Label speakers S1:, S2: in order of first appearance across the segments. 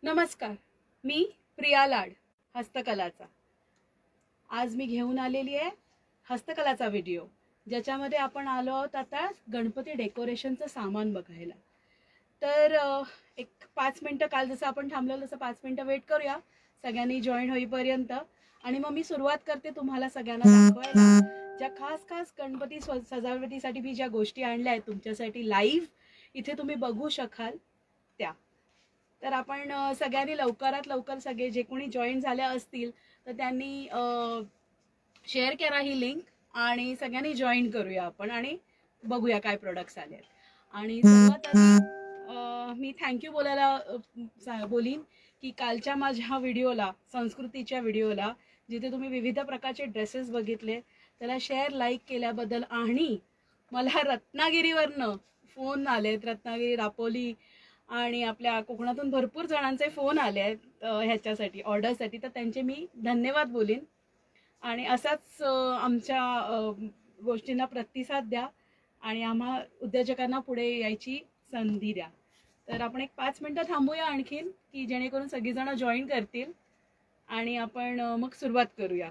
S1: नमस्कार, मी प्रिया लाड हस्तकलाचा। आज मी घेऊन आलेली आहे हस्तकलाचा व्हिडिओ, ज्याच्यामध्ये आपण आलो आहोत आता गणपती डेकोरेशनचं सामान बघायला। तर एक 5 मिनिटं, काल जसं आपण थांबलेलं तसं 5 मिनिटं वेट करूया सगळ्यांनी जॉईन होईपर्यंत, आणि मग मी सुरुवात करते तुम्हाला सगळ्यांना दाखवायला ज्या खास गणपती सजावटीसाठी मी ज्या गोष्टी आणल्या आहेत तुमच्यासाठी लाईव्ह इथे तुम्ही बघू शकाल त्या। तर आपण सगळ्यांनी लवकरात लवकर सगळे जे कोणी जॉईन झाले असतील तर त्यांनी शेअर करा ही लिंक, आणि सगळ्यांनी जॉईन करूया आपण आणि बघूया काय प्रोडक्ट्स आले। आणि सर्वात आधी मी थँक्यू बोलायला बोलीन की कालच्या माझ्या व्हिडिओला, संस्कृतीच्या व्हिडिओला, जिथे तुम्ही विविध प्रकारचे ड्रेसेस बघितले त्याला शेअर लाईक केल्याबद्दल, आणि मला रत्नागिरीवरनं फोन आलेत, रत्नागिरी, दापोली आणि आपल्या कोकणातून भरपूर जणांचे फोन आले आहेत ह्याच्यासाठी, ऑर्डरसाठी, तर त्यांचे मी धन्यवाद बोलीन। आणि असाच आमच्या गोष्टींना प्रतिसाद द्या आणि आम्हा उद्योजकांना पुढे यायची संधी द्या। तर आपण एक 5 मिनिटं थांबूया आणखीन, की जेणेकरून सगळीजण जॉईन करतील आणि आपण मग सुरुवात करूया।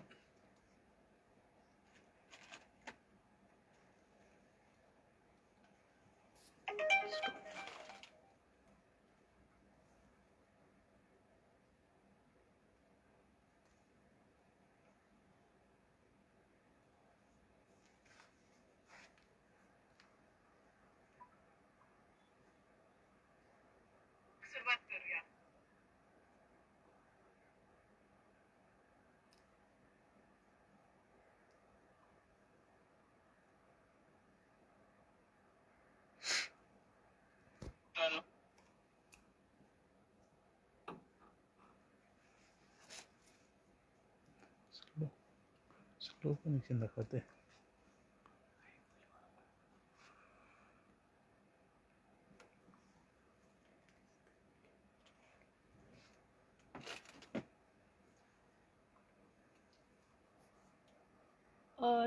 S2: स्लो कनेक्शन दाखवते।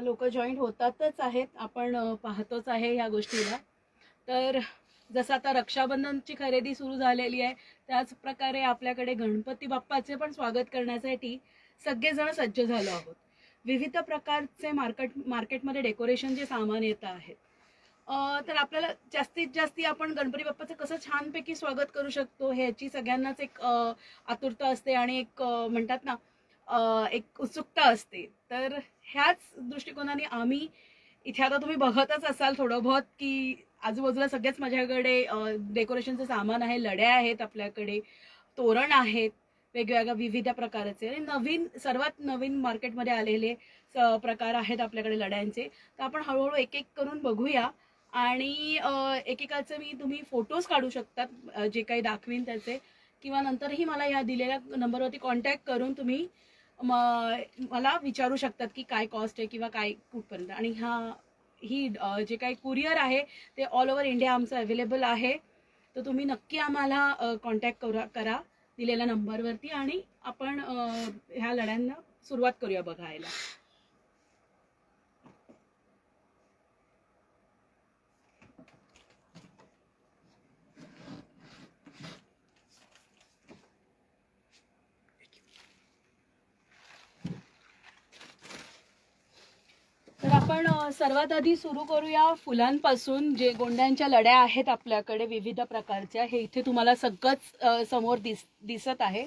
S1: लोक जॉईन होतातच आहेत, आपण पाहतोच आहे ह्या गोष्टीला। तर जसं आता रक्षाबंधनची खरेदी सुरू झालेली आहे, त्याच प्रकारे आपल्याकडे गणपती बाप्पाचे पण स्वागत करण्यासाठी सगळेजण सज्ज झालो आहोत। विविध प्रकारचे मार्केटमध्ये डेकोरेशनचे सामान येत आहेत। तर आपल्याला जास्तीत जास्त आपण गणपती बाप्पाचं कसं छानपैकी स्वागत करू शकतो ह्याची सगळ्यांनाच एक आतुरता असते आणि एक म्हणतात ना एक उत्सुकता असते। तर ह्याच दृष्टिकोनाने आम्ही इथे, आता तुम्ही बघतच असाल थोडं बहुत की आजूबाजूला सगळ्याच माझ्याकडे डेकोरेशनचं सामान आहे, लड्या आहेत, आपल्याकडे तोरण आहेत, वेगवेगळ्या विविध प्रकारचे, आणि सर्वात नवीन मार्केटमध्ये आलेले प्रकार आहेत आपल्याकडे लड्यांचे। तर आपण हळूहळू एक एक करून बघूया, आणि एकेकाचे तुम्ही फोटोज काढू शकतात जे काही दाखवीन त्याचे, किंवा नंतरही मला ह्या दिलेल्या नंबरवरती कॉन्टॅक्ट करून तुम्ही मला विचारू शकतात की काय कॉस्ट आहे किंवा काय कुठपर्यंत। आणि ही जे काही कुरिअर आहे ते ऑल ओव्हर इंडिया आमचं अवेलेबल आहे। तर तुम्ही नक्की आम्हाला कॉन्टॅक्ट करा दिलेल्या नंबरवरती, आणि आपण ह्या लड्यांना सुरुवात करूया बघायला। तर आपण सर्वात आधी सुरू करूया फुलांपासून। जे गोंड्यांच्या लड्या आहेत आपल्याकडे विविध प्रकारच्या, हे इथे तुम्हाला सगळंच समोर दिसत आहे।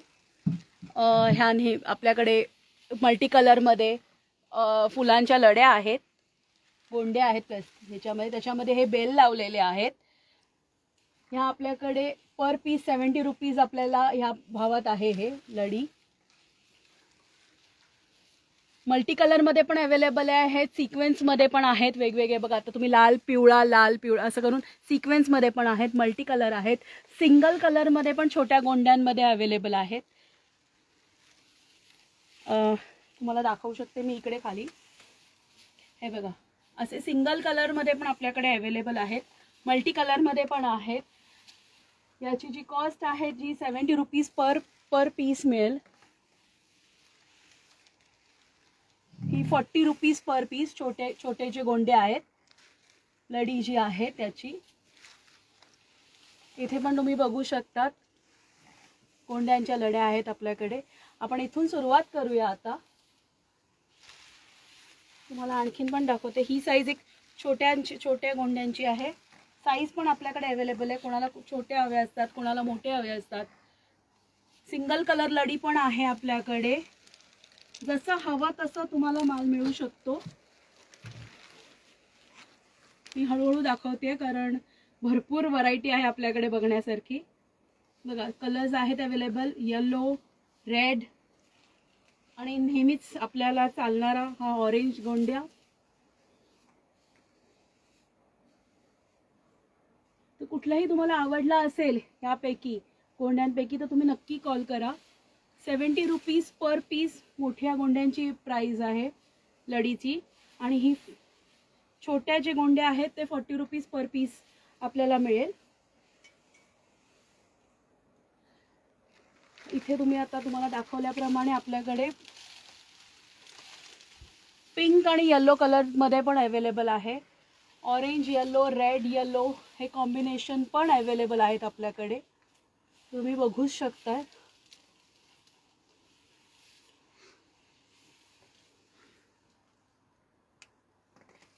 S1: ह्याने आपल्याकडे मल्टी कलरमध्ये फुलांच्या लड्या आहेत, गोंड्या आहेत, प्लस त्याच्यामध्ये हे बेल लावलेले आहेत। ह्या आपल्याकडे पर पीस 70 रुपीज आपल्याला ह्या भावात आहे हे लडी। मल्टी कलरमध्ये पण अवेलेबल आहेत, सिक्वेन्समध्ये पण आहेत वेगवेगळे। बघा आता तुम्ही लाल पिवळा असं करून सिक्वेन्समध्ये पण आहेत, मल्टी कलर आहेत, सिंगल कलरमध्ये पण छोट्या गोंड्यांमध्ये अवेलेबल आहेत। तुम्हाला दाखवू शकते मी इकडे खाली, हे बघा असे सिंगल कलरमध्ये पण आपल्याकडे अवेलेबल आहेत, मल्टी कलरमध्ये पण आहेत। याची जी कॉस्ट आहे जी 70 रुपीज पर पीस मिळेल। ही 40 रुपीज पर पीस छोटे जे गोंडे आहेत, लडी जी आहे त्याची इथे पण तुम्ही बघू शकतात। गोंड्यांच्या लड्या आहेत आपल्याकडे. आपण इथून सुरुवात करूया. आता तुम्हाला आणखीन पण दाखवते. ही साईज एक छोट्या गोंड्यांची आहे. साईज पण आपल्याकडे अवेलेबल आहे. कोणाला छोटे हवे असतात, कोणाला मोठे हवे असतात. सिंगल कलर लडी पण आहे आपल्याकडे. जसं हवं तसं तुम्हाला माल मिळू शकतो. मी हळूहळू दाखवते कारण भरपूर व्हरायटी आहे आपल्याकडे बघण्यासारखी. बघा, कलर्स आहेत अवेलेबल. येलो, रेड आणि नेहमीच आपल्याला चालणारा हा ऑरेंज गोंड्या. तर कुठलाही तुम्हाला आवडला असेल यापैकी गोंड्यांपैकी तर तुम्ही नक्की कॉल करा. 70 रुपीज पर पीस मोठ्या गोंड्यांची प्राइस आहे लडीची. आणि ही छोट्या जे गोंड्या आहेत ते 40 रुपीज पर पीस आपल्याला मिळेल. इथे तुम्ही आता तुम्हाला दाखवल्याप्रमाणे आपल्याकडे पिंक आणि येलो कलर मध्ये पण अवेलेबल आहे. ऑरेंज येलो, रेड येलो हे कॉम्बिनेशन पण अवेलेबल आहेत आपल्याकडे. तुम्ही बघू शकता.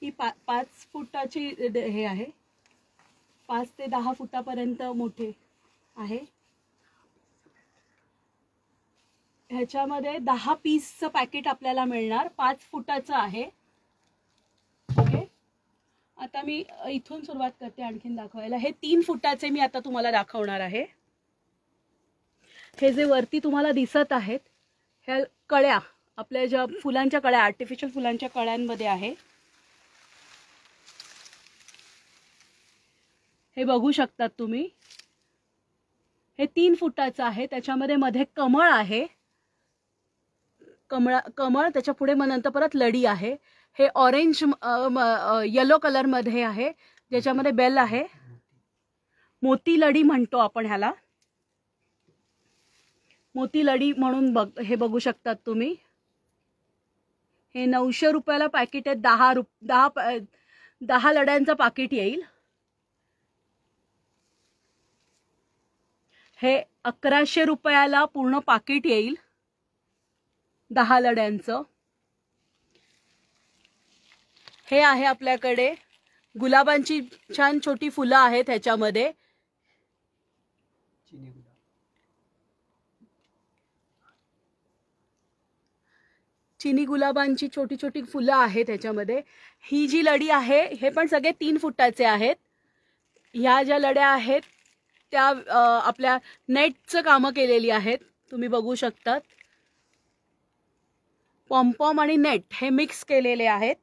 S1: ही 5 फुटाची हे आहे. 5 ते 10 फुटापर्यंत मोठे आहे. ह्याच्यामध्ये 10 पीसचं पॅकेट आपल्याला मिळणार. 5 फुटाचं आहे. ओके, आता मी इथून सुरुवात करते आणखीन दाखवायला. हे 3 फुटाचे मी आता तुम्हाला दाखवणार आहे. हे जे वरती तुम्हाला दिसत आहेत ह्या कळ्या आपल्या ज्या फुलांच्या कळ्या, आर्टिफिशियल फुलांच्या कळ्यांमध्ये आहे. हे बघू शकतात तुम्ही. हे 3 फुटाचं आहे. त्याच्यामध्ये मध्ये कमळ आहे. कमळ त्याच्या पुढे मग नंतर परत लडी आहे. हे ऑरेंज येलो कलर मध्ये आहे ज्याच्यामध्ये बेल आहे. मोती लडी म्हणतो आपण ह्याला. मोती लडी म्हणून हे बघू शकतात तुम्ही. हे 900 रुपयाला पॅकेट आहे. 10 लड्यांचं पाकिट येईल. हे 1100 रुपयाला पूर्ण पाकिट येईल 10 लड्यांचं. हे आहे आपल्याकडे गुलाबांची छान छोटी फुलं आहेत ह्याच्यामध्ये. चिनी गुलाबांची छोटी छोटी फुलं आहेत ह्याच्यामध्ये. ही जी लडी आहे हे पण सगळे 3 फुटाचे आहेत. ह्या ज्या लड्या आहेत त्या आपल्या नेटचं कामं केलेली आहेत. तुम्ही बघू शकतात. पॉम्पॉम आणि नेट हे मिक्स केलेले आहेत.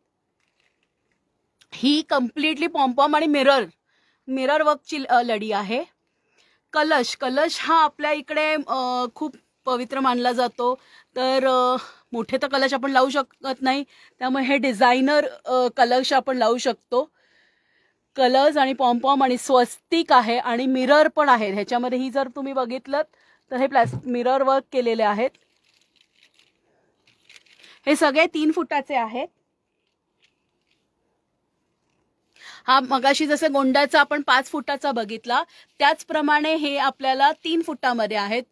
S1: ही कम्प्लिटली पॉम्पॉम आणि मिरर वर्कची लडी आहे. कलश हा आपल्या इकडे खूप पवित्र मानला जातो. तर मोठे तर कलश आपण लावू शकत नाही, त्यामुळे हे डिझायनर कलश आपण लावू शकतो. कलर्स आणि पॉम्पॉम आणि स्वस्तिक आहे आणि मिरर पण आहे ह्याच्यामध्ये. ही जर तुम्ही बघितलं तर हे मिरर वर्क केलेले आहेत. हे सगळे 3 फुटाचे आहेत. हा मगाशी जसं गोंड्याचा आपण 5 फुटाचा बघितला त्याचप्रमाणे हे आपल्याला 3 फुटामध्ये आहेत.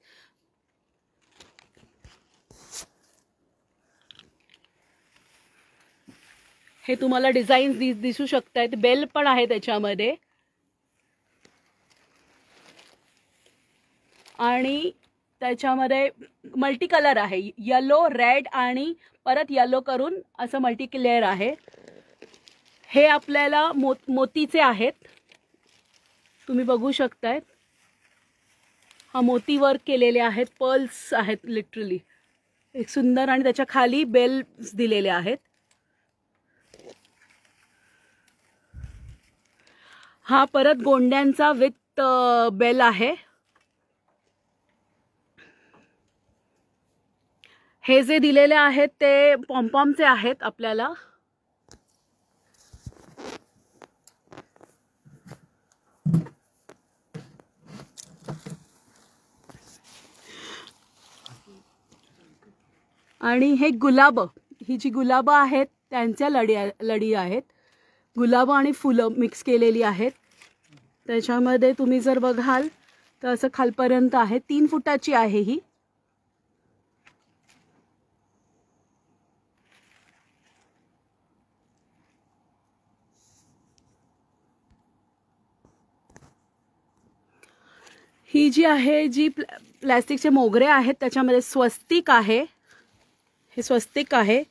S1: हे तुम्हाला डिझाईन दिसू शकतात. बेल पण आहे त्याच्यामध्ये. आणि त्याच्यामध्ये मल्टी कलर आहे. येलो, रेड आणि परत येलो करून असं मल्टी लेअर आहे. हे आपल्याला मोतीचे आहेत. तुम्ही बघू शकताय. हा मोती वर्क केलेले आहेत. पर्ल्स आहेत लिटरली. एक सुंदर. आणि त्याच्या खाली बेल्स दिलेले आहेत. हा परत गोंड्यांचा विथ बेल आहे. हे जे दिलेले आहेत ते पॉम्पॉमचे आहेत आपल्याला. आणि हे गुलाब, ही जी गुलाब आहेत त्यांच्या लडी आहेत. गुलाब आणि फुलं मिक्स केलेली आहेत. त्याच्यामध्ये तुम्ही जर बघाल तर असं खालपर्यंत आहे, 3 फुटाची आहे ही. ही जी आहे, जी प्लॅस्टिकचे मोगरे आहेत त्याच्यामध्ये स्वस्तिक आहे. हे स्वस्तिक आहे,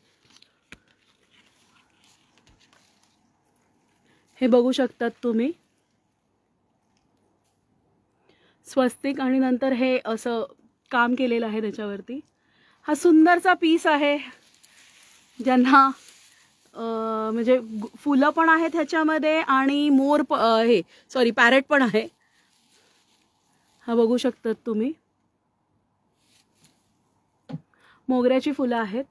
S1: हे बघू शकतात तुम्ही. स्वस्तिक आणि नंतर हे असं काम केलेलं आहे त्याच्यावरती. हा सुंदरचा पीस आहे. ज्यांना म्हणजे फुलं पण आहेत ह्याच्यामध्ये आणि मोर हे सॉरी पॅरेट पण आहे. हा बघू शकतात तुम्ही, मोगऱ्याची फुलं आहेत.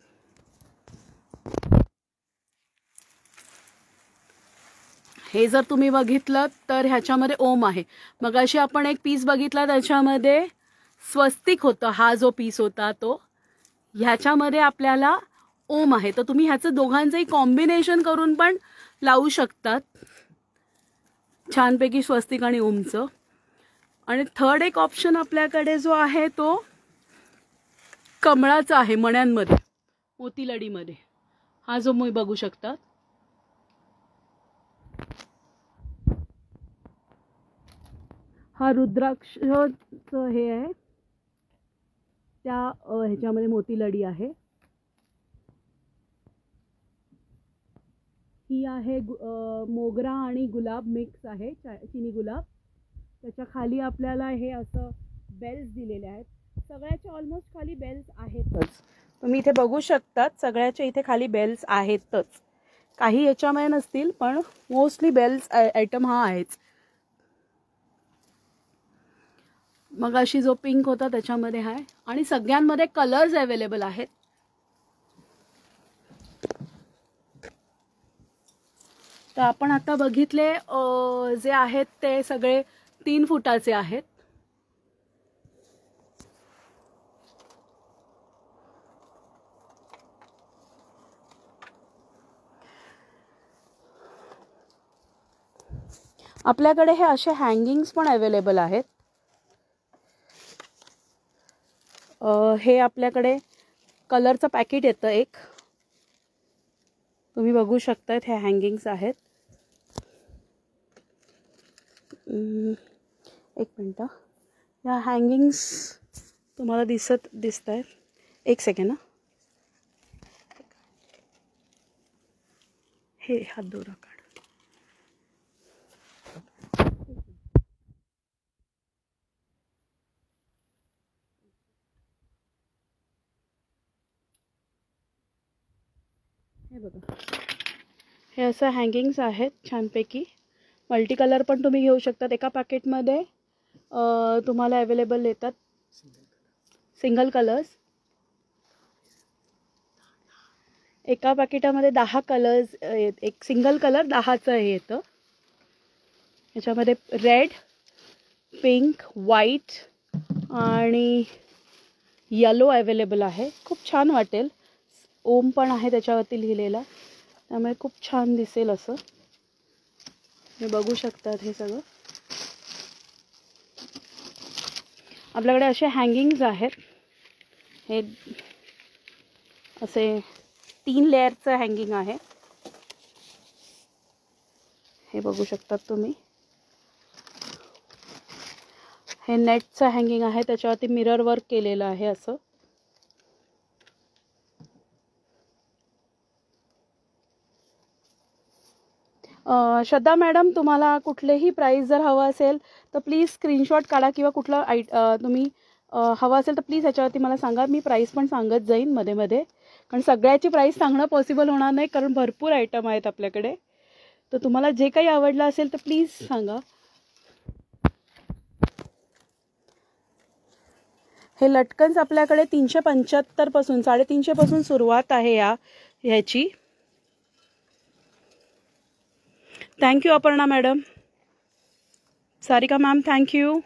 S1: हे जर तुम्ही बघितलं तर ह्याच्यामध्ये ओम आहे. मग अशी आपण एक पीस बघितला त्याच्यामध्ये स्वस्तिक होतं. हा जो पीस होता तो, ह्याच्यामध्ये आपल्याला ओम आहे. तर तुम्ही ह्याचं दोघांचंही कॉम्बिनेशन करून पण लावू शकतात छानपैकी, स्वस्तिक आणि ओमचं. आणि थर्ड एक ऑप्शन आपल्याकडे जो आहे तो कमळाचा आहे, मण्यांमध्ये, मोतीलडीमध्ये. हा जो मी बघू शकता, हा रुद्राक्ष हे आहे, त्या ह्याच्यामध्ये मोतीलडी आहे. ही आहे मोगरा आणि गुलाब मिक्स आहे, चिनी गुलाब. त्याच्या खाली आपल्याला हे असं बेल्स दिलेले आहेत. सगळ्याच्या ऑलमोस्ट खाली बेल्स आहेतच. तुम्ही इथे बघू शकतात, सगळ्याच्या इथे खाली बेल्स आहेतच. काही याच्यामध्ये नसतील पण मोस्टली बेल्स आयटम हा आहेच. मग अशी जो पिंक होता त्याच्यामध्ये आहे आणि सगळ्यांमध्ये कलर्स अवेलेबल आहेत. तर आपण आता बघितले जे आहेत ते सगळे 3 फुटाचे आहेत. आपल्याकडे हे असे हँगिंग्स पण अवेलेबल आहेत. हे आपल्याकडे कलरचं पॅकेट येतं एक, तुम्ही बघू शकता. हे हँगिंग्स आहेत. एक मिनटं, या हँगिंग्स तुम्हाला दिसत आहेत. एक सेकंड ना, हे हात दोरा काढ. हे बघा, हे असं हँगिंग्स आहेत छानपैकी. मल्टी कलर पण तुम्ही घेऊ शकतात. एका पॅकेटमध्ये तुम्हाला अवेलेबल येतात सिंगल कलर्स. एका पॅकेटामध्ये 10 कलर्स, एक सिंगल कलर 10चं हे येतं. ह्याच्यामध्ये रेड, पिंक, व्हाईट आणि येलो अवेलेबल आहे. खूप छान वाटेल. ओम पण आहे त्याच्यावरती लिहिलेला, त्यामुळे खूप छान दिसेल असं. हे बघू शकतात. हे सगळं आपल्याकडे असे हँगिंग्स आहेत. हे असे 3 लेअरचं हँगिंग आहे. हे बघू शकतात तुम्ही. हे नेटचं हँगिंग आहे, त्याच्यावरती मिरर वर्क केलेलं आहे असं. श्रद्धा मॅडम, तुम्हाला कुठलेही प्राईस जर हवं असेल तर प्लीज स्क्रीनशॉट काढा, किंवा कुठलं तुम्ही हवं असेल तर प्लीज ह्याच्यावरती मला सांगा. मी प्राईस पण सांगत जाईन मध्ये मध्ये, कारण सगळ्याची प्राईस सांगणं पॉसिबल होणार नाही, कारण भरपूर आयटम आहेत आपल्याकडे. तर तुम्हाला जे काही आवडलं असेल तर प्लीज सांगा. हे लटकन्स आपल्याकडे 375 पासून, 350 पासून सुरुवात आहे ह्याची. Thank you Aparna madam, Sarika ma'am thank you.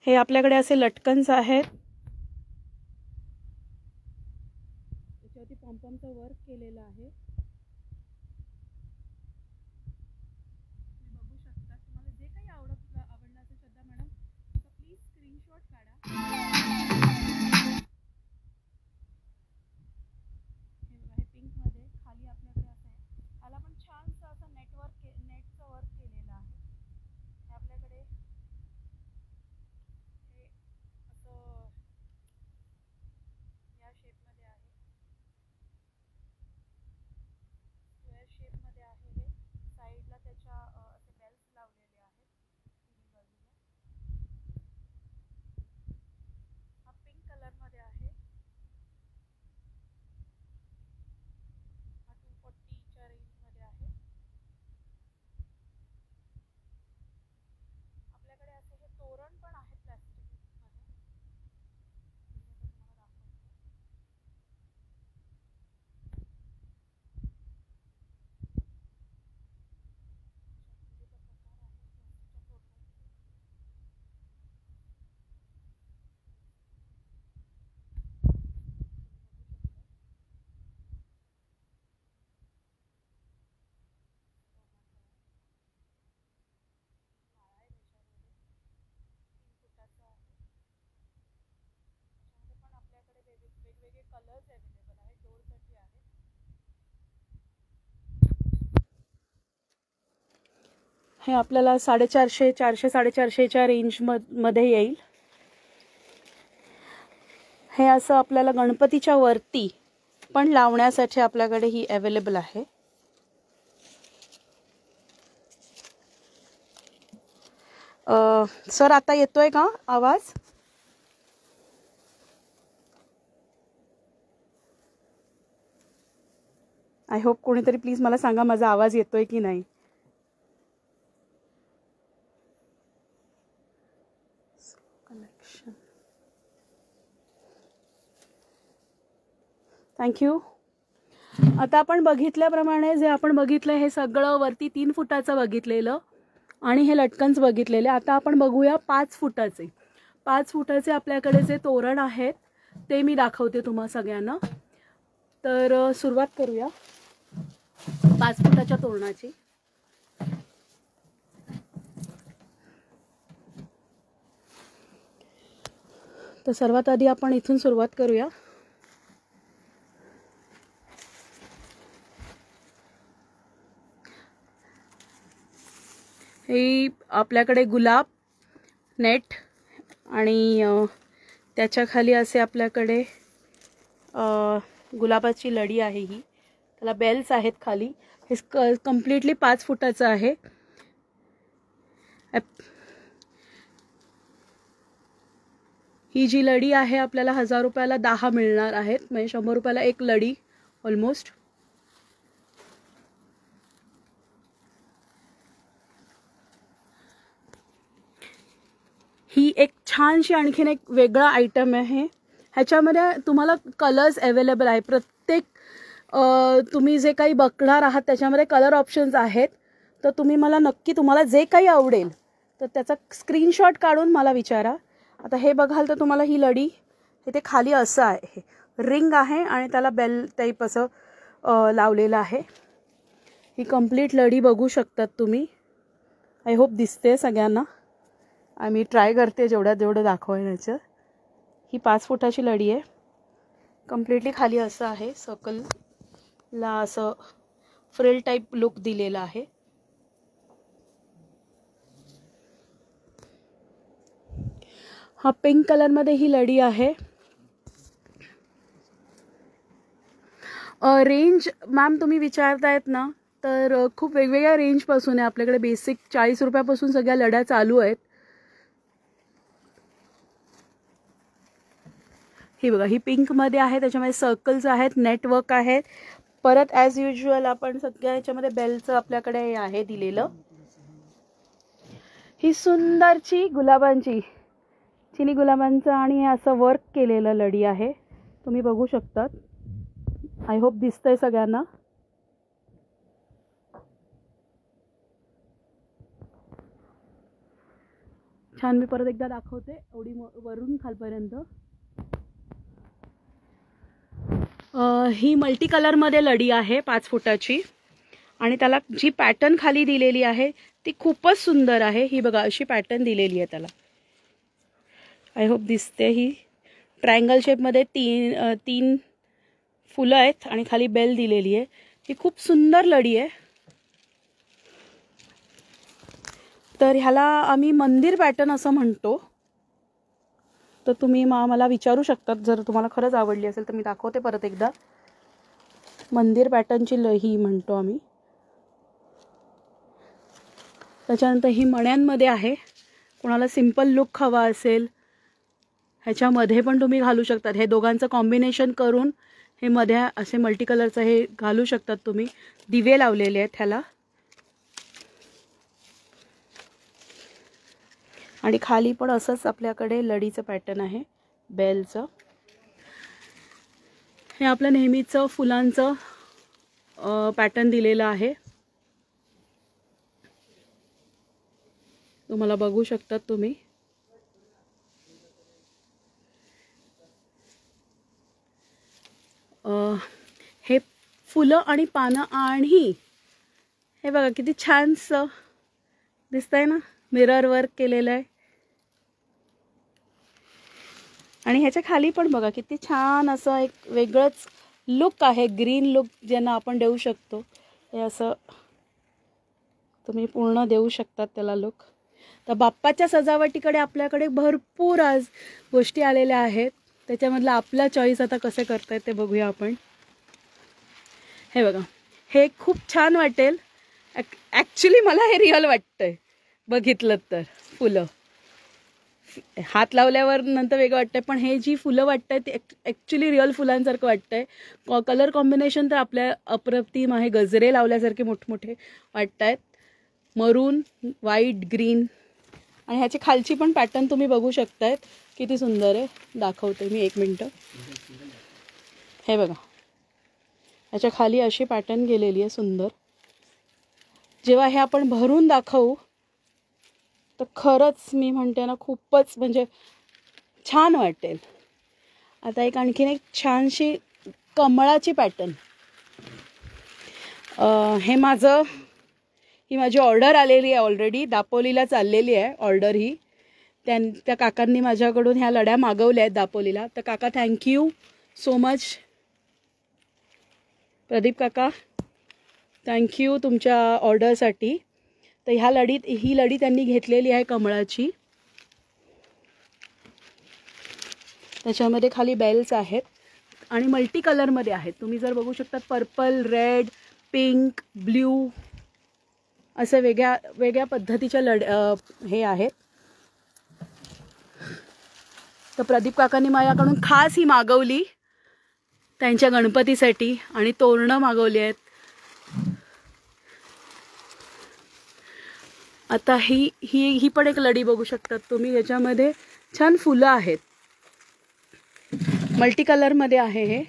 S1: हे आपल्याकडे असे लटकन्स आहेत, त्याच्यावरती पॉम्पॉमचं वर्क केलेलं आहे. बघू शकता. तुम्हाला जे काही आवडलं असेल श्रद्धा मॅडम स्क्रीनशॉट काढा. हे बघा, हे पिंक मध्ये खाली आपल्याकडे असं आहे. याला पण छानसं असं नेटचं वर्क केलेलं आहे. हे आपल्याकडे हे असं या शेपमध्ये आहे, स्क्वेअर शेपमध्ये आहे. हे साईडला त्याच्या असे बेल्स लावलेले आहेत तिन्ही बाजूला. हा पिंक कलरमध्ये आहे. हा 240च्या रेंजमध्ये आहे. आपल्याकडे असे हे तोरण पण आहे प्लास्टिकमध्ये. तुम्हाला दाखवते. वेगवेगळे कलर्स अवेलेबल आहेत, डोरसाठी आहेत. हे आपल्याला 450, 400-450च्या रेंज मध्ये येईल. हे असं आपल्याला गणपतीच्या वरती पण लावण्यासाठी आपल्याकडे ही अवेलेबल आहे. सर आता येतोय का आवाज? आय होप कोणीतरी प्लीज मला सांगा माझा आवाज येतोय की नाही. कनेक्शन. थँक्यू. आता आपण बघितल्याप्रमाणे जे आपण बघितलं हे सगळं वरती 3 फुटाचं बघितलेलं आणि हे लटकन्स बघितलेले. आता आपण बघूया 5 फुटाचे. 5 फुटाचे आपल्याकडे जे तोरण आहेत ते मी दाखवते तुम्हा सगळ्यांना. तर सुरुवात करूया 5 फुटाच्या तोरणाची. तर सर्वात आधी आपण इथून सुरुवात करूया. हे आपल्याकडे गुलाब नेट आणि त्याच्या खाली असे आपल्याकडे गुलाबाची लडी आहे. ही त्याला बेल्स आहेत खाली. हे कम्प्लिटली 5 फुटाचं आहे. ही जी लडी आहे आपल्याला 1000 रुपयाला 10 मिळणार आहेत, म्हणजे 100 रुपयाला एक लडी ऑलमोस्ट. ही एक छानशी आणखीन एक वेगळा आयटम आहे. ह्याच्यामध्ये तुम्हाला कलर्स अवेलेबल आहे. प्रत्येक तुम्ही जे काही बघणार आहात त्याच्यामध्ये कलर ऑप्शन्स आहेत. तर तुम्ही मला नक्की तुम्हाला जे काही आवडेल तर त्याचा स्क्रीनशॉट काढून मला विचारा. आता हे बघाल तर तुम्हाला ही लडी ते खाली असं आहे, रिंग आहे आणि त्याला बेल टाईप असं लावलेलं आहे. ही कंप्लीट लडी बघू शकतात तुम्ही. आय होप दिसते सगळ्यांना. आम्ही ट्राय करते जेवढं दाखवण्याचं. ही 5 फुटाची लडी आहे. कम्प्लिटली खाली असं आहे, सर्कलला असं फ्रिल टाईप लुक दिलेला आहे. हा पिंक कलरमध्ये ही लडी आहे. रेंज मॅम तुम्ही विचारतायत ना, तर खूप वेगवेगळ्या रेंजपासून आहे. आपल्याकडे बेसिक 40 रुपयापासून सगळ्या लड्या चालू आहेत. ही बघा, ही पिंकमध्ये आहे, त्याच्यामध्ये सर्कल्स आहेत, नेटवर्क आहेत. परत ॲज युजल आपण सगळ्या ह्याच्यामध्ये बेलचं आपल्याकडे आहे दिलेलं. ही सुंदरची गुलाबांची, चिनी गुलाबांचं आणि हे असं वर्क केलेलं लडी आहे. तुम्ही बघू शकतात. आय होप दिसतंय सगळ्यांना. छान. मी परत एकदा दाखवते एवढी वरून खालपर्यंत. ही मल्टी कलरमध्ये लडी आहे 5 फुटाची आणि त्याला जी पॅटर्न खाली दिलेली आहे ती खूपच सुंदर आहे. ही बघा, अशी पॅटर्न दिलेली आहे त्याला. आय होप दिसते. ही ट्रायंगल शेपमध्ये तीन फुलं आहेत आणि खाली बेल दिलेली आहे. ही खूप सुंदर लढी आहे. तर ह्याला आम्ही मंदिर पॅटर्न असं म्हणतो. तर तुम्ही मला विचारू शकतात जर तुम्हाला खरंच आवडली असेल तर मी दाखवते परत एकदा. मंदिर पॅटर्नची ही म्हणतो आम्ही. त्याच्यानंतर ही मण्यांमध्ये आहे. कोणाला सिंपल लुक हवा असेल ह्याच्यामध्ये पण तुम्ही घालू शकतात. हे दोघांचं कॉम्बिनेशन करून हे मध्ये असे मल्टी कलरचं हे घालू शकतात तुम्ही. दिवे लावलेले आहेत ह्याला. आणि खाली पण असंच आपल्याकडे लढीचं पॅटर्न आहे बेलचं. हे आपलं नेहमीचं फुलांचं पॅटर्न दिलेलं आहे. तुम्हाला बघू शकतात तुम्ही. हे फुलं आणि पानं आणि हे बघा किती छानसं दिसतंय ना, मिरर वर्क केलेलं आहे. आणि ह्याच्या खाली पण बघा किती छान असं एक वेगळंच लुक आहे. ग्रीन लुक ज्यांना आपण देऊ शकतो हे असं तुम्ही पूर्ण देऊ शकतात त्याला लुक. तर बाप्पाच्या सजावटीकडे आपल्याकडे भरपूर आज गोष्टी आलेल्या आहेत. त्याच्यामधलं आपला चॉईस आता कसे करतायत ते बघूया आपण. हे बघा, हे खूप छान वाटेल. ॲक्च्युली मला हे रिअल वाटतंय बघितलं तर. फुलं हात लावल्यावर नंतर वेगळं वाटतंय, पण हे जी फुलं वाटतंय ते ॲक्च्युली रिअल फुलांसारखं वाटतंय. कलर कॉम्बिनेशन तर आपल्या अप्रतिम आहे. गजरे लावल्यासारखे मोठमोठे वाटत आहेत. मरून, व्हाईट, ग्रीन. आणि ह्याची खालची पण पॅटर्न तुम्ही बघू शकतायत किती सुंदर आहे. दाखवते मी, एक मिनटं. हे बघा, ह्याच्या खाली अशी पॅटर्न गेलेली आहे सुंदर. जेव्हा हे आपण भरून दाखवू तर खरंच मी म्हणते ना खूपच म्हणजे छान वाटेल. आता एक आणखीन एक छानशी कमळाची पॅटर्न. ही माझी ऑर्डर आलेली आहे ऑलरेडी. दापोलीला चाललेली आहे ऑर्डर ही. त्या काकांनी माझ्याकडून ह्या लड्या मागवल्या आहेत दापोलीला. तर काका थँक्यू सो मच. प्रदीप काका थँक्यू तुमच्या ऑर्डरसाठी. तर ही लढी त्यांनी घेतलेली आहे कमळाची. त्याच्यामध्ये खाली बेल्स आहेत आणि मल्टी कलरमध्ये आहेत. तुम्ही जर बघू शकता पर्पल, रेड, पिंक, ब्ल्यू असे वेगळ्या पद्धतीच्या हे आहेत. तर प्रदीप काकांनी माझ्याकडून खास ही मागवली त्यांच्या गणपतीसाठी आणि तोरणं मागवली आहेत. आता ही पण एक लढी बघू शकतात तुम्ही. याच्यामध्ये छान फुलं आहेत. मल्टी कलरमध्ये आहे. हे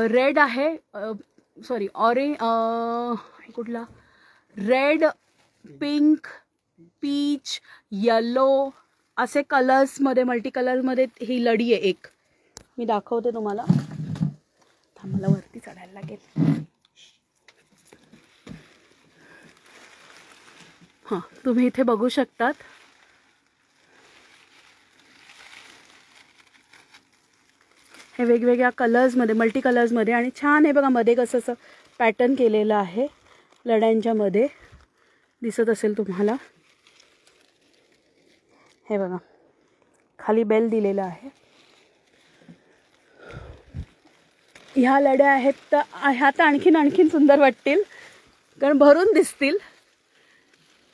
S1: रेड आहे, सॉरी ऑरेंज, कुठला रेड, पिंक, पीच, येलो असे कलर्समध्ये मल्टी कलर्समध्ये ही लढी आहे एक. मी दाखवते तुम्हाला. मला वरती चढायला लागेल. हां, तुम्ही इथे बघू शकतात. हे वेगवेगळ्या कलर्समध्ये मल्टी कलर्समध्ये आणि छान आहे बघा. मध्ये कसं असं पॅटर्न केलेलं आहे लड्यांच्या मध्ये, दिसत असेल तुम्हाला. हे बघा, खाली बेल दिलेला आहे. ह्या लड्या आहेत तर ह्या तर आणखीन सुंदर वाटतील कारण भरून दिसतील.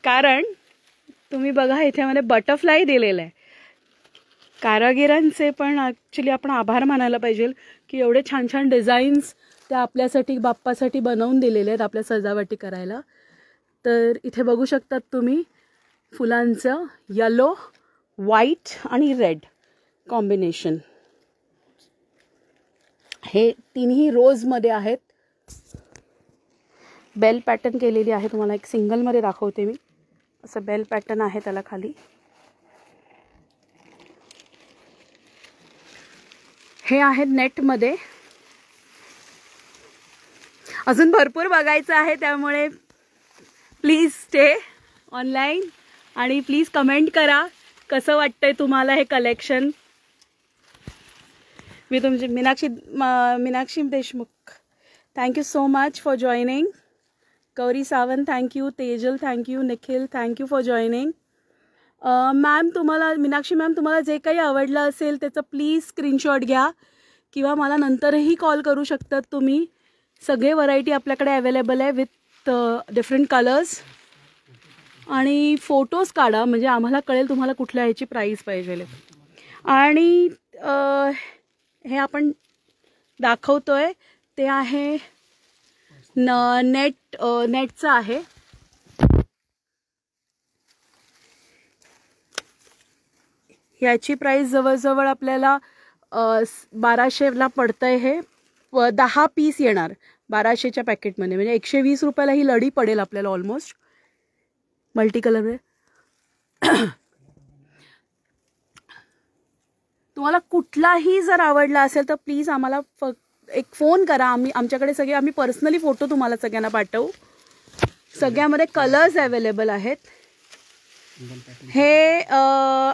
S1: कारण तुम्ही बघा ह्याच्यामध्ये बटरफ्लाय दिलेला आहे. कारागिरांचे पण ॲक्च्युली आपण आभार मानायला पाहिजे की एवढे छान छान डिझाईन्स त्या आपल्यासाठी बाप्पासाठी बनवून दिलेले आहेत आपल्या सजावटी करायला. तर इथे बघू शकतात तुम्ही फुलांचं येलो, व्हाईट आणि रेड कॉम्बिनेशन. हे तिन्ही रोजमध्ये आहेत. बेल पॅटर्न केलेली आहे. तुम्हाला एक सिंगलमध्ये दाखवते मी. असं बेल पॅटर्न आहे त्याला खाली. हे आहेत नेटमध्ये. अजून भरपूर बघायचं आहे त्यामुळे प्लीज स्टे ऑनलाईन आणि प्लीज कमेंट करा कसं वाटतंय तुम्हाला हे कलेक्शन. मी तुमची Meenakshi Deshmukh, thank you so much for joining. Gauri Sawant thank you. Tejal thank you. Nikhil thank you for joining. Ma'am तुम्हाला, मीनाक्षी मॅम तुम्हाला जे काही आवडलं असेल त्याचं प्लीज स्क्रीनशॉट घ्या किंवा मला नंतरही कॉल करू शकतात तुम्ही. सगळे व्हरायटी आपल्याकडे अवेलेबल आहे विथ डिफरंट कलर्स. आणि फोटोज काढा म्हणजे आम्हाला कळेल तुम्हाला कुठल्या ह्याची प्राईस पाहिजे. आणि हे आपण दाखवतोय ते आहे नेटचं आहे. ह्याची प्राईस जवळजवळ आपल्याला 1200ला पडतंय. हे 10 पीस येणार 1200च्या पॅकेटमध्ये, म्हणजे 120 रुपयाला ही लढी पडेल आपल्याला ऑलमोस्ट. Multi colour. तुम्हाला कुठलाही जर आवडला असेल तर प्लीज आम्हाला एक फोन करा. आम्ही पर्सनली फोटो तुम्हाला सगळ्यांना पाठवू. सगळ्यामध्ये कलर्स अवेलेबल आहेत. हे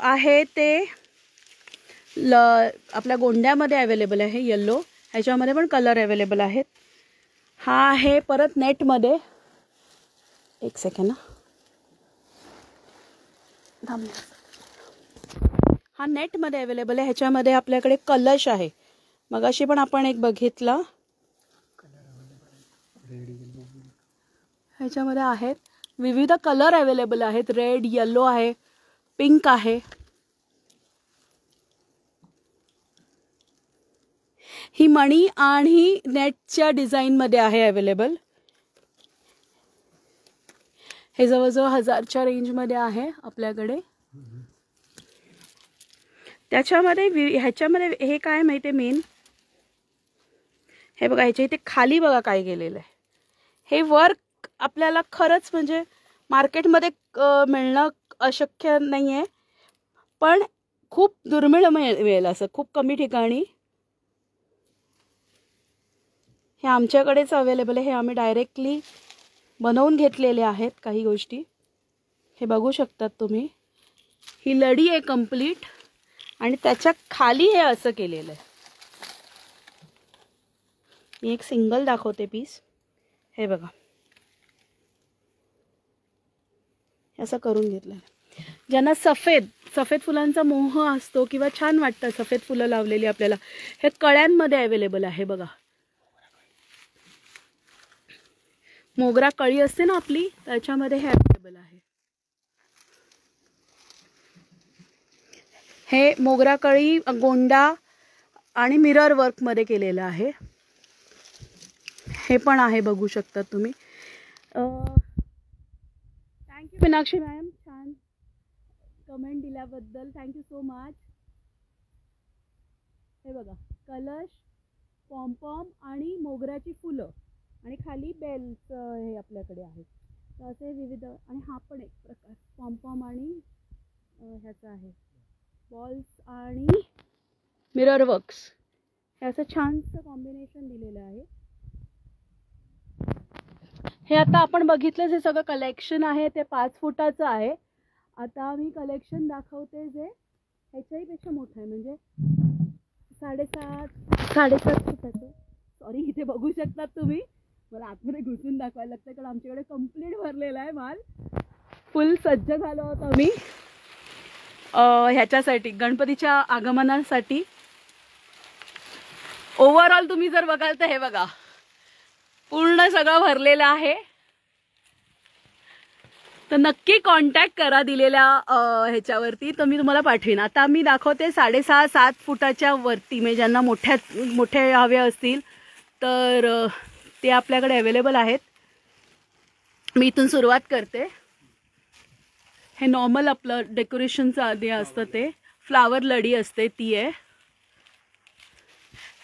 S1: आहे ते आपल्या गोंड्यामध्ये अवेलेबल आहे येल्लो. ह्याच्यामध्ये पण कलर अवेलेबल आहेत. हा आहे परत नेटमध्ये. एक सेकंड ना, हा नेटमध्ये अवेलेबल आहे. ह्याच्यामध्ये आपल्याकडे कलश आहे. मगाशी पण आपण एक बघितला. ह्याच्यामध्ये आहेत विविध कलर अवेलेबल आहेत. रेड, येलो आहे, पिंक आहे. ही मणी आणि नेटच्या डिझाईनमध्ये आहे अवेलेबल. हे जवळजवळ 1000च्या रेंजमध्ये आहे आपल्याकडे. त्याच्यामध्ये ह्याच्यामध्ये हे काय माहिती आहे मेन, हे बघा ह्याच्या इथे खाली बघा काय केलेलं आहे. हे वर्क आपल्याला खरंच म्हणजे मार्केटमध्ये मिळणं अशक्य नाही आहे, पण खूप दुर्मिळ मिळेल असं खूप कमी ठिकाणी. हे आमच्याकडेच अवेलेबल आहे. हे आम्ही डायरेक्टली बनवून घेतलेले आहेत काही गोष्टी. हे बघू शकतात तुम्ही. ही लढी आहे कंप्लीट आणि त्याच्या खाली हे असं केलेलं आहे. मी एक सिंगल दाखवते पीस. हे बघा असं करून घेतलं. ज्यांना सफेद फुलांचा मोह असतो किंवा छान वाटतं सफेद फुलं लावलेली आपल्याला, हे कळ्यांमध्ये अवेलेबल आहे. बघा मोगरा कळी असते ना आपली, त्याच्यामध्ये हे अवेलेबल आहे. हे मोगरा कळी गोंडा आणि मिरर वर्कमध्ये केलेलं आहे. हे पण आहे बघू शकता तुम्ही. थँक्यू मीनाक्षी मॅम, छान कमेंट दिल्याबद्दल थँक्यू सो मच. हे बघा कलश, पॉम्पॉम आणि मोगऱ्याची फुलं आणि खाली बेल्स हे आपल्याकडे आहेत. तर असे विविध. आणि हा पण एक प्रकार पॉम्पॉम आणि ह्याचा आहे बॉल्स आणि मिरर वर्क्स. हे असं छानसं कॉम्बिनेशन दिलेलं आहे. हे आता आपण बघितलं जे सगळं कलेक्शन आहे ते 5 फुटाचं आहे. आता मी कलेक्शन दाखवते जे ह्याच्याही पेक्षा मोठं आहे, म्हणजे 7.5 फुटाचं. सॉरी, इथे बघू शकतात तुम्ही. मला आतमध्ये घुसून दाखवायला लागतं कारण आमच्याकडे कंप्लीट भरलेला आहे माल. फुल सज्ज झालो होतो आम्ही ह्याच्यासाठी गणपतीच्या आगमनासाठी. ओव्हरऑल तुम्ही जर बघाल तर हे बघा पूर्ण सगळं भरलेलं आहे. तर नक्की कॉन्टॅक्ट करा दिलेल्या ह्याच्यावरती, तर मी तुम्हाला पाठवीन. आता मी दाखवते 6.5-7 फुटाच्या वरती, म्हणजे ज्यांना मोठे हवे असतील तर ते आपल्याकडे अवेलेबल आहेत. मी इथून सुरुवात करते. हे नॉर्मल आपलं डेकोरेशनचं आधी असतं ते फ्लावर लढी असते ती आहे.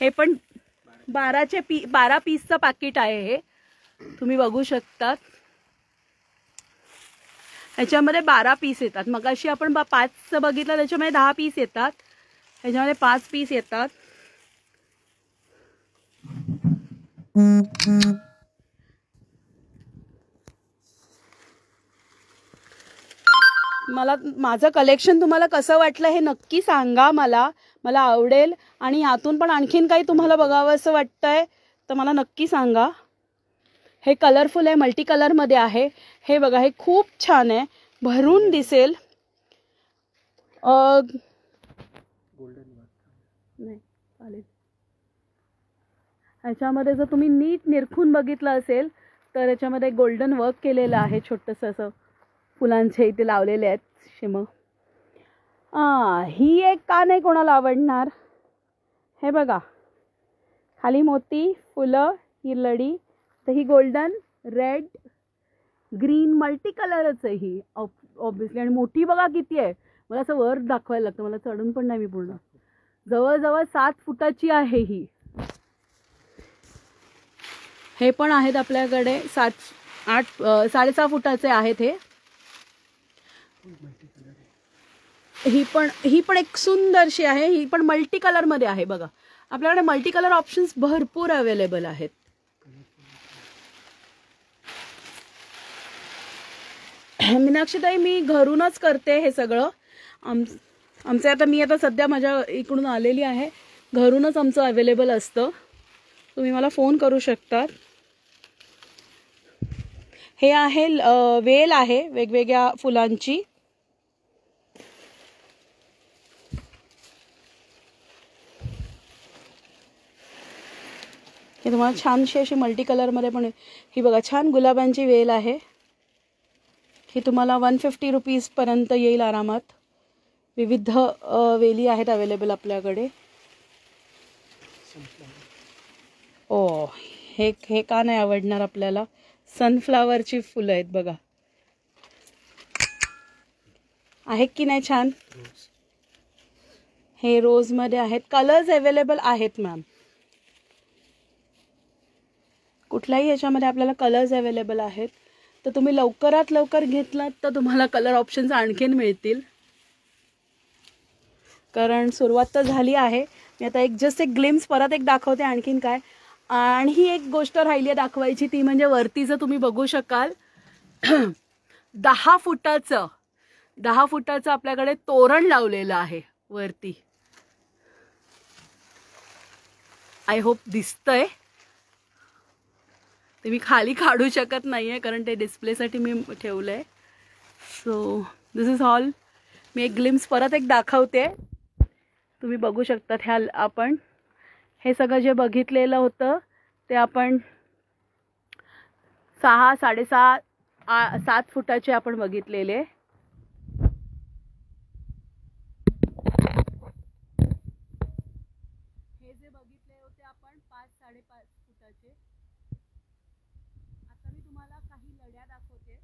S1: हे पण 12 पीसचं पाकिट आहे. हे तुम्ही बघू शकतात. ह्याच्यामध्ये 12 पीस येतात. मगाशी आपण 5चं बघितलं त्याच्यामध्ये 10 पीस येतात. ह्याच्यामध्ये 5 पीस येतात. मला माझं कलेक्शन तुम्हाला कसं वाटलं हे नक्की सांगा. मला आवडेल. आणि यातून पण आणखीन काही तुम्हाला बघावं असं वाटतंय तर मला नक्की सांगा. हे कलरफुल आहे, मल्टी कलरमध्ये आहे. हे बघा, हे खूप छान आहे, भरून दिसेल. नाही चालेल. ह्याच्यामध्ये जर तुम्ही नीट निरखून बघितलं असेल तर याच्यामध्ये गोल्डन वर्क केलेलं आहे. छोटंसं असं फुलांचे इथे लावलेले आहेत शिम. ही एक का नाही कोणाला आवडणार. हे बघा, खाली मोती, फुलं, ही लडी, तर ही गोल्डन, रेड, ग्रीन, मल्टी कलरच आहे ही ऑब्विसली. आणि मोठी बघा किती आहे. मला असं वर दाखवायला लागतं, मला चढून पण नाही मी पूर्ण. जवळजवळ 7 फुटाची आहे ही. हे पण आहेत आपल्याकडे 7-8-6.5 फुटाचे आहेत हे. ही पण एक सुंदरशी आहे. ही पण मल्टी कलरमध्ये आहे. बघा, आपल्याकडे मल्टी कलर ऑप्शन्स भरपूर अवेलेबल आहेत. मीनाक्षीताई, मी घरूनच करते हे सगळं. आमचं आता मी आता सध्या माझ्या इकडून आलेली आहे. घरूनच आमचं अवेलेबल असतं. तुम्ही मला फोन करू शकतात. हे आहे वेल आहे वेगवेगळ्या फुलांची. हे तुम्हाला छानशी अशी मल्टी कलरमध्ये पण. ही बघा, छान गुलाबांची वेल आहे. ही तुम्हाला 150 रुपीजपर्यंत येईल आरामात. विविध वेली आहेत अवेलेबल आपल्याकडे. हे का नाही आवडणार आपल्याला. सनफ्लावरची फुलं आहेत बघा, आहेत की नाही छान. हे रोजमध्ये आहेत. कलर्स अवेलेबल आहेत मॅम. कुठल्याही याच्यामध्ये आपल्याला कलर्स अवेलेबल आहेत. तर तुम्ही लवकरात लवकर घेतलात तर तुम्हाला कलर ऑप्शन्स आणखीन मिळतील. कारण सुरुवात तर झाली आहे. मी आता जस्ट एक ग्लिम्स परत एक दाखवते आणखीन काय. आणि ही एक गोष्ट राहिली आहे दाखवायची, ती म्हणजे वरतीचं तुम्ही बघू शकाल 10 फुटाचं आपल्याकडे तोरण लावलेलं आहे वरती. आय होप दिसतंय. ते मी खाली काढू शकत नाहीये कारण ते डिस्प्लेसाठी मी ठेवलंय. So this is all. मी एक ग्लिम्स परत एक दाखवते, तुम्ही बघू शकता. आपण हे सगळं जे बघितलेलं होतं ते आपण 6, 6.5, 7 फुटाचे आपण बघितलेले. हे जे बघितले होते आपण 5-5.5 फुटाचे. आता मी तुम्हाला काही लड्या दाखवते.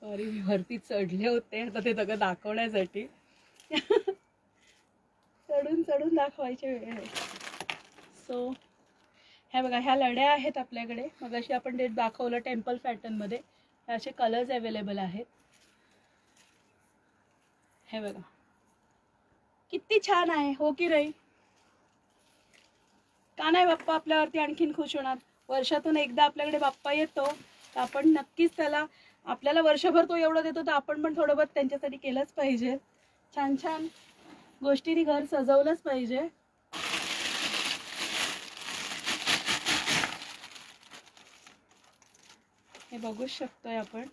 S1: सॉरी, मी वरती चढले होते. आता ते सगळं दाखवण्यासाठी चढून दाखवायचे वेळ आहे. सो ह्या बघा, ह्या लड्या आहेत आपल्याकडे. मग अशी आपण ते दाखवलं टेम्पल पॅटर्नमध्ये. हे असे कलर्स अवेलेबल आहेत. हे बघा किती छान आहे, हो की नाही. का नाही बाप्पा आपल्यावरती आणखीन खुश होणार. वर्षातून एकदा आपल्याकडे बाप्पा येतो तर आपण नक्कीच त्याला, आपल्याला वर्षभर तो एवढं देतो तर आपण पण थोडं बहुत त्यांच्यासाठी केलंच पाहिजे. छान छान गोष्टींनी घर सजवलंच पाहिजे. हे बघू शकतोय आपण.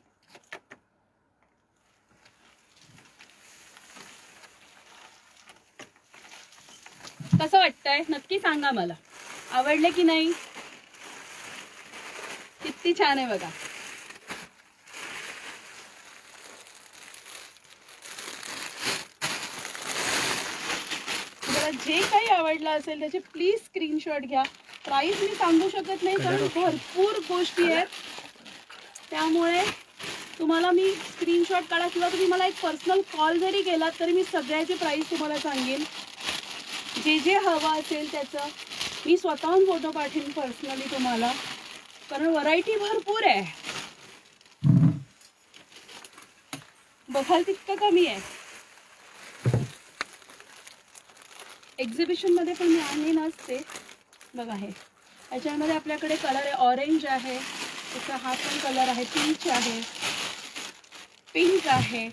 S1: कसं वाटतंय नक्की सांगा मला. आवडले की नाही. किती छान आहे बघा. जे काही आवडलं असेल त्याचे प्लीज स्क्रीनशॉट घ्या. प्राइस मी सांगू शकत नाही कारण भरपूर गोष्टी आहेत, त्यामुळे तुम्हाला मी स्क्रीनशॉट काढा किंवा तुम्ही मला एक पर्सनल कॉल जरी केलात तरी मी सगळ्याची प्राईस तुम्हाला सांगेन. जे जे हवं असेल त्याचं मी स्वतःहून फोटो पाठवेन पर्सनली तुम्हाला, कारण व्हरायटी भरपूर आहे. बघाल तितकं कमी आहे. एक्झिबिशन मध्ये पण मी आणली नसते. बघा हे याच्यामध्ये आपल्याकडे कलर आहे, ऑरेंज आहे, त्याचा हा पण कलर आहे, पीच आहे, पिंक आहे.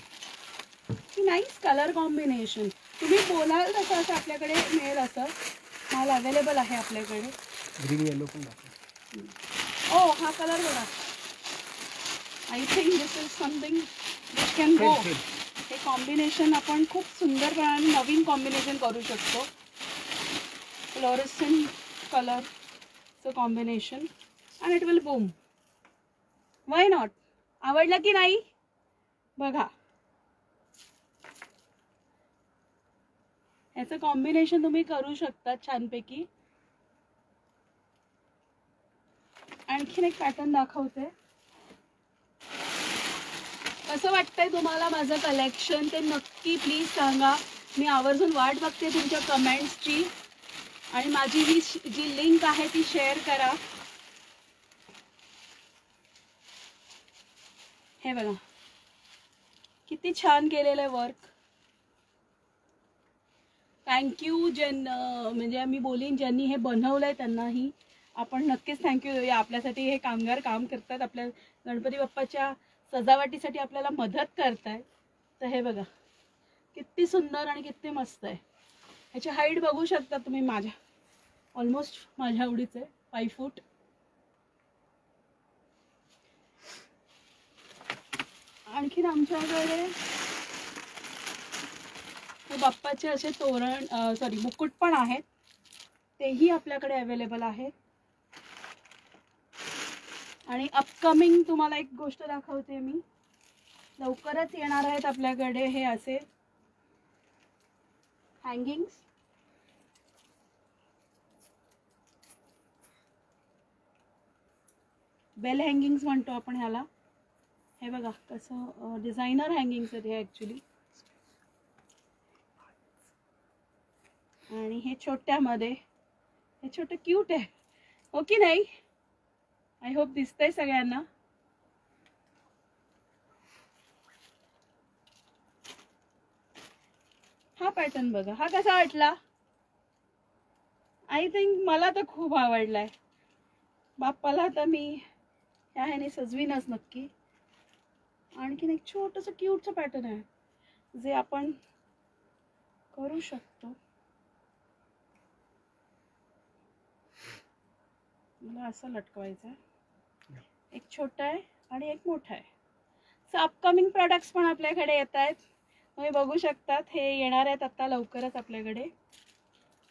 S1: Nice colour combination. तुम्ही बोलाल तसं असं आपल्याकडे मिळेल, असं माल अवेलेबल आहे आपल्याकडे.
S2: ग्रीन येलो पण
S1: ओ हा कलर बघा. I think this is something which can go. हे कॉम्बिनेशन आपण खूप सुंदरपणाने नवीन कॉम्बिनेशन करू शकतो. फ्लोरेसेंट कलरचं कॉम्बिनेशन आणि it will boom. Why not? आवडलं की नाही? बघा याचं कॉम्बिनेशन तुम्ही करू शकता छानपैकी. आणखीन एक पॅटर्न दाखवते. कसं वाटतंय तुम्हाला माझं कलेक्शन ते नक्की प्लीज सांगा. मी आवर्जून वाट बघते तुमच्या कमेंट्सची. आणि माझी ही जी लिंक आहे ती शेअर करा. हे बघा किती छान केलेलं आहे वर्क. थँक्यू म्हणजे मी बोलीन ज्यांनी हे बनवलंय त्यांनाही आपण नक्कीच थँक्यू देऊया. आपल्यासाठी हे कामगार काम करतात, आपल्या गणपती बाप्पाच्या सजावटीसाठी आपल्याला मदत करतायत. तर हे बघा किती सुंदर आणि किती मस्त आहे. ह्याची हाईट बघू शकता तुम्ही. माझ्या ऑलमोस्ट माझ्या एवढीच आहे, 5 फूट. आणखीन आमच्याकडे बाप्पाचे असे तोरण मुकुट पण आहेत, तेही आपल्याकडे अवेलेबल आहे. आणि अपकमिंग तुम्हाला एक गोष्ट दाखवते मी. लवकरच येणार आहेत आपल्याकडे हे असे हँगिंग्स. बेल हँगिंग्स म्हणतो आपण ह्याला. हे बघा कसं डिझायनर हँगिंग्स आहेत हे ॲक्च्युली. आणि हे छोट्यामध्ये हे छोटं क्यूट आहे, हो की नाही? आय होप दिसतंय सगळ्यांना. हा पॅटर्न बघा, हा कसा वाटला? आय थिंक मला तर खूप आवडलाय. बाप्पाला तर मी ह्या ह्याने सजवीनच नक्की. आणखीन एक छोटंसं क्यूटचं पॅटर्न आहे जे आपण करू शकतो. मला असं लटकवायचं आहे. एक छोटा आहे आणि एक मोठा आहे. सो अपकमिंग प्रोडक्ट्स पण आपल्याकडे येत आहेत, तुम्ही बघू शकतात. हे येणार आहेत आता लवकरच आपल्याकडे.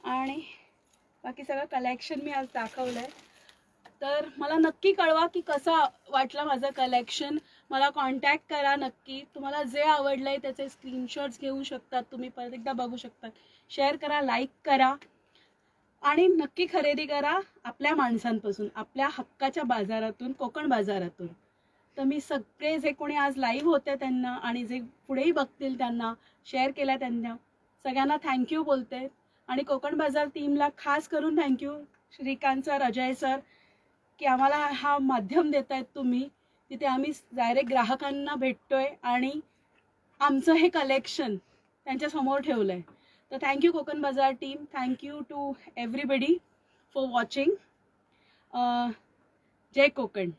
S1: आणि बाकी सगळं कलेक्शन मी आज दाखवलं आहे. तर मला नक्की कळवा की कसं वाटलं माझं कलेक्शन. मला कॉन्टॅक्ट करा नक्की. तुम्हाला जे आवडलं आहे त्याचे स्क्रीनशॉट्स घेऊ शकतात तुम्ही, परत एकदा बघू शकतात. शेअर करा, लाईक करा आणि नक्की खरेदी करा आपल्या माणसांपासून, आपल्या हक्काच्या बाजारातून, कोकण बाजारातून. तर मी सगळे जे कोणी आज लाईव्ह होते त्यांना आणि जे पुढेही बघतील त्यांना, शेअर केला त्यांना सगळ्यांना थँक्यू बोलते. आणि कोकण बाजार टीमला खास करून thank you, Shrikant sir, Ajay sir, की आम्हाला हा माध्यम देत आहेत तुम्ही. तिथे आम्ही डायरेक्ट ग्राहकांना भेटतोय आणि आमचं हे कलेक्शन त्यांच्यासमोर ठेवलं आहे. तर thank you Konkan Bazaar team. Thank you to everybody for watching. जय कोकण.